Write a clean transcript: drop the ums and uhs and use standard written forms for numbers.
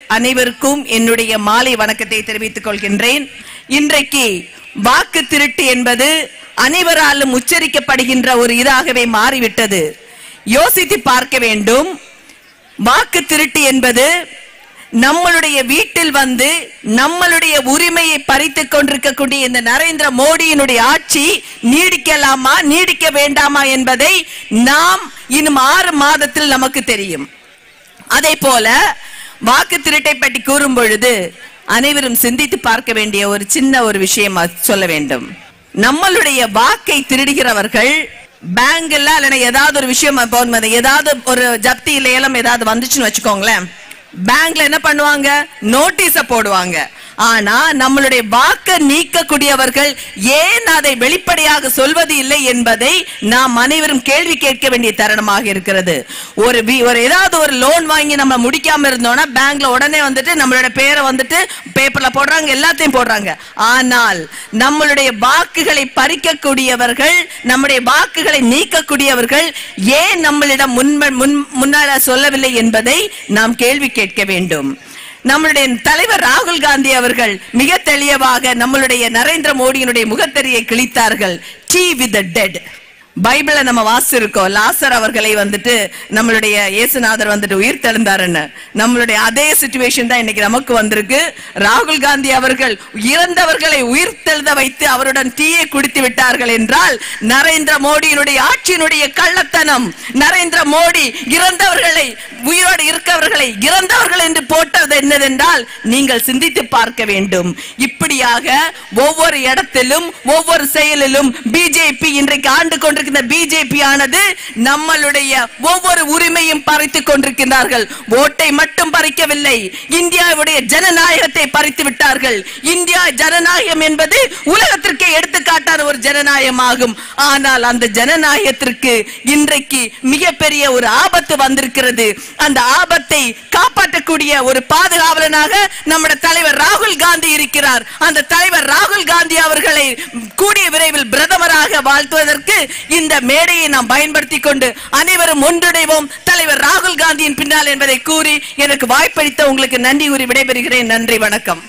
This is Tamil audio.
அனைவருக்கும் என்னுடைய மாலை வணக்கத்தை தெரிவித்துக் கொள்கின்றேன். இன்றைக்கு வாக்கு திருட்டு என்பது அனைவராலும் உச்சரிக்கப்படுகின்ற ஒரு இதாகவே மாறிவிட்டது. யோசித்து பார்க்க வேண்டும். வாக்கு திருட்டு என்பது நம்மளுடைய வீட்டில் வந்து நம்மளுடைய உரிமையை பறித்துக் கொண்டிருக்கக்கூடிய இந்த நரேந்திர மோடியினுடைய ஆட்சி நீடிக்கலாமா நீடிக்க வேண்டாமா என்பதை நாம் இன்னும் 6 மாதத்தில் நமக்கு தெரியும். அதே போல வாக்கு திருட்டை பற்றி கூறும் பொழுது அனைவரும் சிந்தித்து பார்க்க வேண்டிய ஒரு சின்ன ஒரு விஷயம் சொல்ல வேண்டும். நம்மளுடைய வாக்கை திருடுகிறவர்கள் பேங்க்ல இல்ல ஏதாவது ஒரு விஷயம் ஏதாவது ஒரு ஜப்தி ஏலம் ஏதாவது வந்துச்சுன்னு வச்சுக்கோங்களேன், பேங்க்ல என்ன பண்ணுவாங்க, நோட்டீஸ போடுவாங்க. ஆனா நம்மளுடைய வாக்க நீக்கக்கூடியவர்கள் ஏன் அதை வெளிப்படையாக சொல்வது இல்லை என்பதை நாம் அனைவரும் கேள்வி கேட்க வேண்டிய தருணமாக இருக்கிறது. ஒரு ஏதாவது ஒரு லோன் வாங்கி நம்ம முடிக்காம இருந்தோம்னா பேங்க்ல உடனே வந்துட்டு நம்மளோட பேரை வந்துட்டு பேப்பர்ல போடுறாங்க, எல்லாத்தையும் போடுறாங்க. ஆனால் நம்மளுடைய வாக்குகளை பறிக்கக்கூடியவர்கள், நம்முடைய வாக்குகளை நீக்கக்கூடியவர்கள் ஏன் நம்மளிடம் முன்னால சொல்லவில்லை என்பதை நாம் கேள்வி கேட்க வேண்டும். நம்மளுடைய தலைவர் ராகுல் காந்தி அவர்கள் மிக தெளிவாக நம்மளுடைய நரேந்திர மோடியினுடைய முகத்தறியை கிழித்தார்கள். Tea with the dead. பைபிள நம்ம வாசிச்சிருக்கோம். லாசர் அவர்களை வந்துட்டு நம்மளுடைய இயேசுநாதர் வந்துட்டு உயிர் தெழுந்தாருன்னு. நம்மளுடைய அதே சிச்சுவேஷன் தான் இன்னைக்கு நமக்கு வந்திருக்கு. ராகுல் காந்தி அவர்கள் இறந்தவர்களை உயிர் தெழுத வைத்து அவருடன் டீயை குடித்து விட்டார்கள் என்றால் நரேந்திர மோடியினுடைய ஆட்சியினுடைய கள்ளத்தனம். நரேந்திர மோடி இறந்தவர்களை உயிரோடு இருக்கவர்களை இறந்தவர்கள் என்று போட்டது என்னதென்றால் நீங்கள் சிந்தித்து பார்க்க வேண்டும். இப்படியாக ஒவ்வொரு இடத்திலும் ஒவ்வொரு செயலிலும் பிஜேபி இன்றைக்கு ஆண்டு கொண்டிருக்கிற பிஜேபி ஆனது நம்மளுடைய ஒவ்வொரு உரிமையும் பறித்துக் கொண்டிருக்கிறார்கள். ஓட்டை மட்டும் பறிக்கவில்லை, இந்தியாவுடைய ஜனநாயகத்தை பறித்து விட்டார்கள். இந்தியா ஜனநாயகம் என்பது உலகத்திற்கே எடுத்துக்காட்டான ஒரு ஜனநாயகமாகும். ஆனால் அந்த ஜனநாயகத்திற்கு இன்றைக்கு மிகப்பெரிய ஒரு ஆபத்து வந்திருக்கிறது. அந்த ஆபத்தை காப்பாற்றக்கூடிய ஒரு பாதுகாவலனாக நம்முடைய தலைவர் ராகுல் காந்தி இருக்கிறார். அந்த தலைவர் ராகுல் காந்தி அவர்களை கூடிய விரைவில் பிரதமராக வாழ்த்துவதற்கு இந்த மேடையை நாம் பயன்படுத்திக் கொண்டு அனைவரும் ஒன்றிணைவோம் தலைவர் ராகுல் காந்தியின் பின்னால் என்பதை கூறி எனக்கு வாய்ப்பளித்த உங்களுக்கு நன்றி கூறி விடைபெறுகிறேன். நன்றி, வணக்கம்.